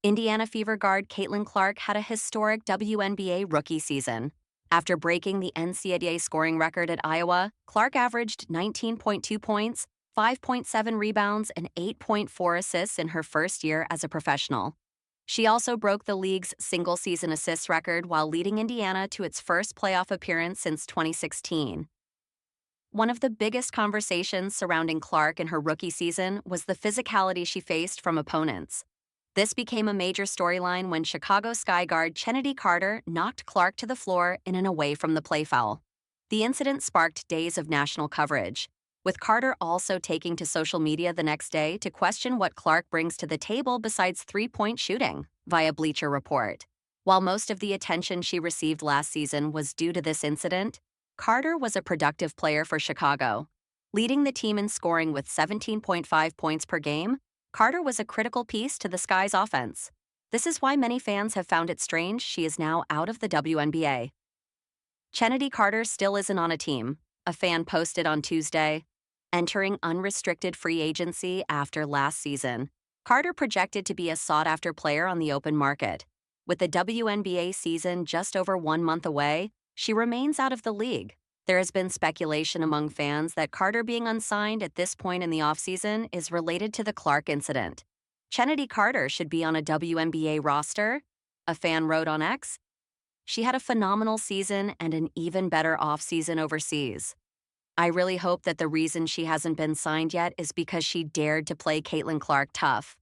Indiana Fever guard Caitlyn Clark had a historic WNBA rookie season. After breaking the NCAA scoring record at Iowa, Clark averaged 19.2 points, 5.7 rebounds, and 8.4 assists in her first year as a professional. She also broke the league's single-season assists record while leading Indiana to its first playoff appearance since 2016. One of the biggest conversations surrounding Clark in her rookie season was the physicality she faced from opponents. This became a major storyline when Chicago Sky guard Caitlyn Carter knocked Clark to the floor in an away-from-the-play foul. The incident sparked days of national coverage, with Carter also taking to social media the next day to question what Clark brings to the table besides three-point shooting, via Bleacher Report. While most of the attention she received last season was due to this incident, Carter was a productive player for Chicago. Leading the team in scoring with 17.5 points per game, Carter was a critical piece to the Sky's offense. This is why many fans have found it strange she is now out of the WNBA. Caitlyn Carter still isn't on a team, a fan posted on Tuesday. Entering unrestricted free agency after last season, Carter projected to be a sought-after player on the open market. With the WNBA season just over 1 month away, she remains out of the league. There has been speculation among fans that Carter being unsigned at this point in the offseason is related to the Clark incident. Caitlyn Carter should be on a WNBA roster, a fan wrote on X. She had a phenomenal season and an even better offseason overseas. I really hope that the reason she hasn't been signed yet is because she dared to play Caitlyn Clark tough.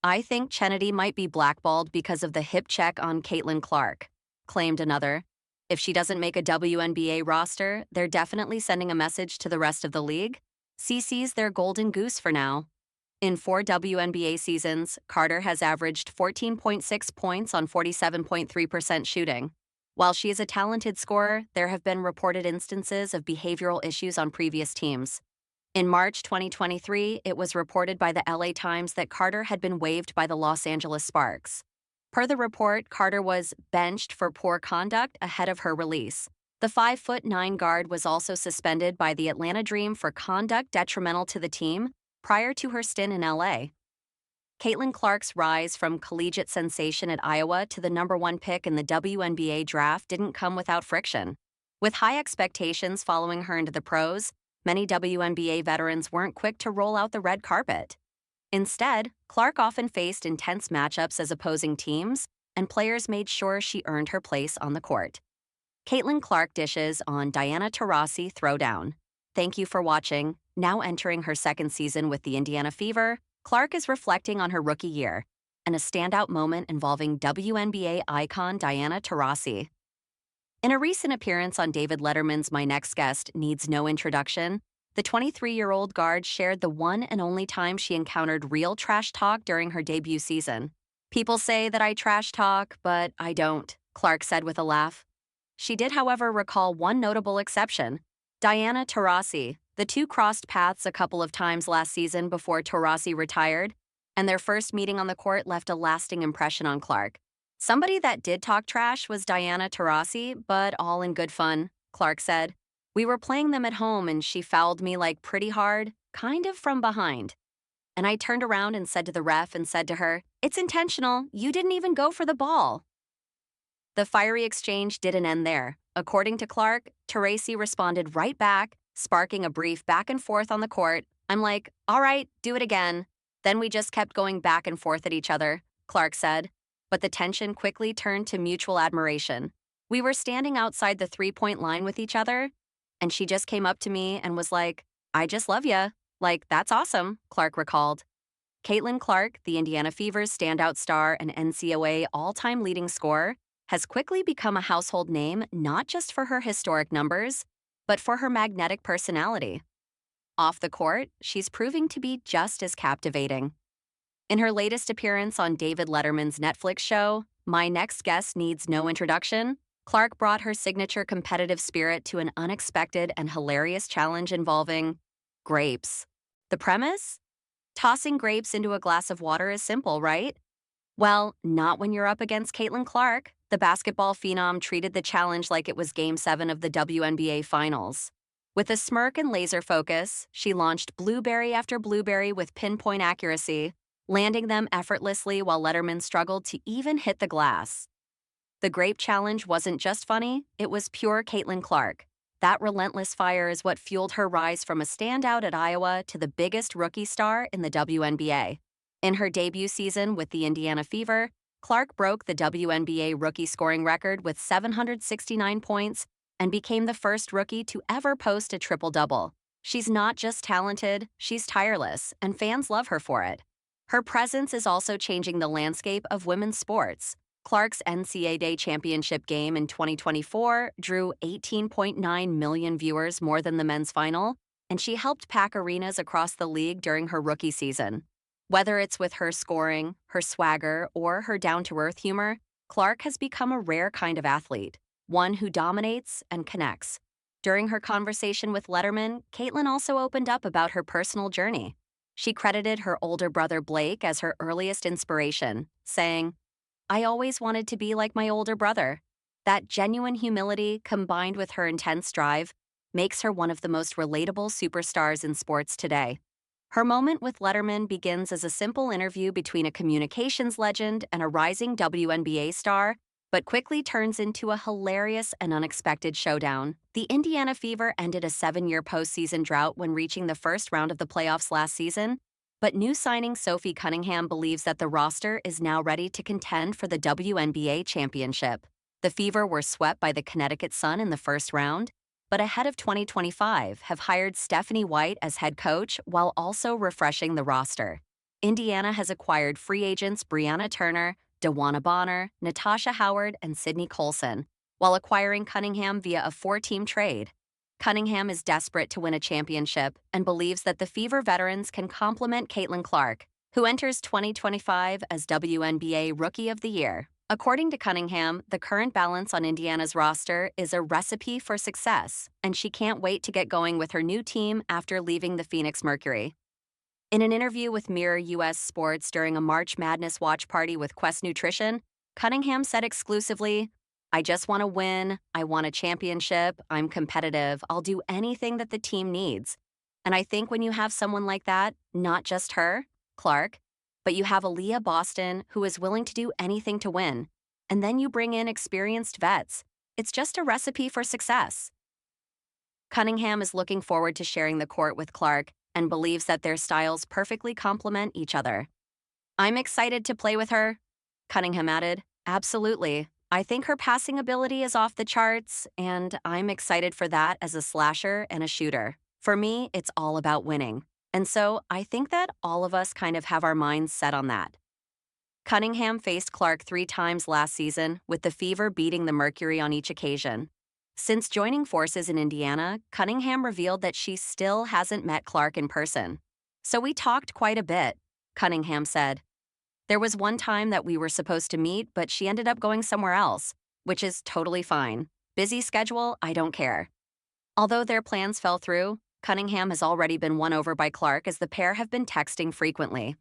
I think Caitlyn might be blackballed because of the hip check on Caitlyn Clark, claimed another. If she doesn't make a WNBA roster, they're definitely sending a message to the rest of the league. CC's their golden goose for now. In 4 WNBA seasons, Carter has averaged 14.6 points on 47.3% shooting. While she is a talented scorer, there have been reported instances of behavioral issues on previous teams. In March 2023, it was reported by the LA Times that Carter had been waived by the Los Angeles Sparks. Per the report, Carter was benched for poor conduct ahead of her release. The 5'9" guard was also suspended by the Atlanta Dream for conduct detrimental to the team prior to her stint in LA. Caitlyn Clark's rise from collegiate sensation at Iowa to the #1 pick in the WNBA draft didn't come without friction. With high expectations following her into the pros, many WNBA veterans weren't quick to roll out the red carpet. Instead, Clark often faced intense matchups as opposing teams, and players made sure she earned her place on the court. Caitlyn Clark dishes on Diana Taurasi throwdown. Thank you for watching. Now entering her second season with the Indiana Fever, Clark is reflecting on her rookie year and a standout moment involving WNBA icon Diana Taurasi. In a recent appearance on David Letterman's My Next Guest Needs No Introduction, the 23-year-old guard shared the one and only time she encountered real trash talk during her debut season. "People say that I trash talk, but I don't," Clark said with a laugh. She did, however, recall one notable exception: Diana Taurasi. The two crossed paths a couple of times last season before Taurasi retired, and their first meeting on the court left a lasting impression on Clark. "Somebody that did talk trash was Diana Taurasi, but all in good fun," Clark said. "We were playing them at home and she fouled me like pretty hard, kind of from behind. And I turned around and said to the ref and said to her, 'It's intentional, you didn't even go for the ball.'" The fiery exchange didn't end there. According to Clark, Taurasi responded right back, sparking a brief back and forth on the court. "I'm like, all right, do it again." Then we just kept going back and forth at each other, Clark said. But the tension quickly turned to mutual admiration. "We were standing outside the three-point line with each other, and she just came up to me and was like, 'I just love ya.' Like, that's awesome," Clark recalled. Caitlyn Clark, the Indiana Fever's standout star and NCAA all-time leading scorer, has quickly become a household name not just for her historic numbers, but for her magnetic personality. Off the court, she's proving to be just as captivating. In her latest appearance on David Letterman's Netflix show, My Next Guest Needs No Introduction, Clark brought her signature competitive spirit to an unexpected and hilarious challenge involving grapes. The premise? Tossing grapes into a glass of water is simple, right? Well, not when you're up against Caitlyn Clark. The basketball phenom treated the challenge like it was Game 7 of the WNBA Finals. With a smirk and laser focus, she launched blueberry after blueberry with pinpoint accuracy, landing them effortlessly while Letterman struggled to even hit the glass. The grape challenge wasn't just funny, it was pure Caitlyn Clark. That relentless fire is what fueled her rise from a standout at Iowa to the biggest rookie star in the WNBA. In her debut season with the Indiana Fever, Clark broke the WNBA rookie scoring record with 769 points and became the first rookie to ever post a triple-double. She's not just talented, she's tireless, and fans love her for it. Her presence is also changing the landscape of women's sports. Clark's NCAA championship game in 2024 drew 18.9 million viewers more than the men's final, and she helped pack arenas across the league during her rookie season. Whether it's with her scoring, her swagger, or her down-to-earth humor, Clark has become a rare kind of athlete, one who dominates and connects. During her conversation with Letterman, Caitlyn also opened up about her personal journey. She credited her older brother Blake as her earliest inspiration, saying, "I always wanted to be like my older brother." That genuine humility, combined with her intense drive, makes her one of the most relatable superstars in sports today. Her moment with Letterman begins as a simple interview between a communications legend and a rising WNBA star, but quickly turns into a hilarious and unexpected showdown. The Indiana Fever ended a 7-year postseason drought when reaching the first round of the playoffs last season, but new signing Sophie Cunningham believes that the roster is now ready to contend for the WNBA championship. The Fever were swept by the Connecticut Sun in the first round, but ahead of 2025 have hired Stephanie White as head coach while also refreshing the roster. Indiana has acquired free agents Brianna Turner, DeWanna Bonner, Natasha Howard, and Sydney Colson, while acquiring Cunningham via a 4-team trade. Cunningham is desperate to win a championship and believes that the Fever veterans can complement Caitlyn Clark, who enters 2025 as WNBA Rookie of the Year. According to Cunningham, the current balance on Indiana's roster is a recipe for success, and she can't wait to get going with her new team after leaving the Phoenix Mercury. In an interview with Mirror US Sports during a March Madness watch party with Quest Nutrition, Cunningham said exclusively, "I just want to win, I want a championship, I'm competitive, I'll do anything that the team needs." And I think when you have someone like that, not just her, Clark, but you have Aaliyah Boston who is willing to do anything to win, and then you bring in experienced vets, it's just a recipe for success. Cunningham is looking forward to sharing the court with Clark and believes that their styles perfectly complement each other. "I'm excited to play with her," Cunningham added. "Absolutely. I think her passing ability is off the charts, and I'm excited for that as a slasher and a shooter. For me, it's all about winning. And so I think that all of us kind of have our minds set on that." Cunningham faced Clark 3 times last season, with the Fever beating the Mercury on each occasion. Since joining forces in Indiana, Cunningham revealed that she still hasn't met Clark in person. "So we talked quite a bit," Cunningham said. "There was one time that we were supposed to meet, but she ended up going somewhere else, which is totally fine. Busy schedule, I don't care." Although their plans fell through, Cunningham has already been won over by Clark as the pair have been texting frequently.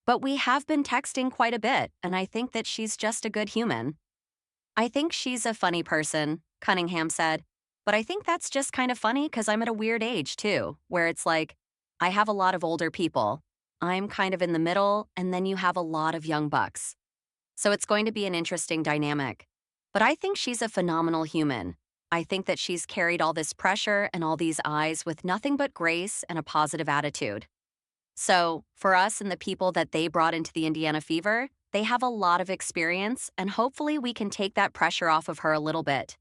"But we have been texting quite a bit, and I think that she's just a good human." "I think she's a funny person," Cunningham said, "but I think that's just kind of funny because I'm at a weird age, too, where it's like, I have a lot of older people. I'm kind of in the middle, and then you have a lot of young bucks. So it's going to be an interesting dynamic. But I think she's a phenomenal human. I think that she's carried all this pressure and all these eyes with nothing but grace and a positive attitude. So, for us and the people that they brought into the Indiana Fever, they have a lot of experience, and hopefully we can take that pressure off of her a little bit."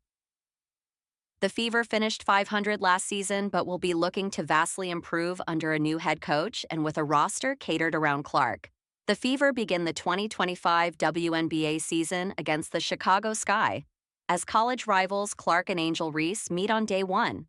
The Fever finished 500 last season, but will be looking to vastly improve under a new head coach and with a roster catered around Clark. The Fever begin the 2025 WNBA season against the Chicago Sky, as college rivals Clark and Angel Reese meet on day 1.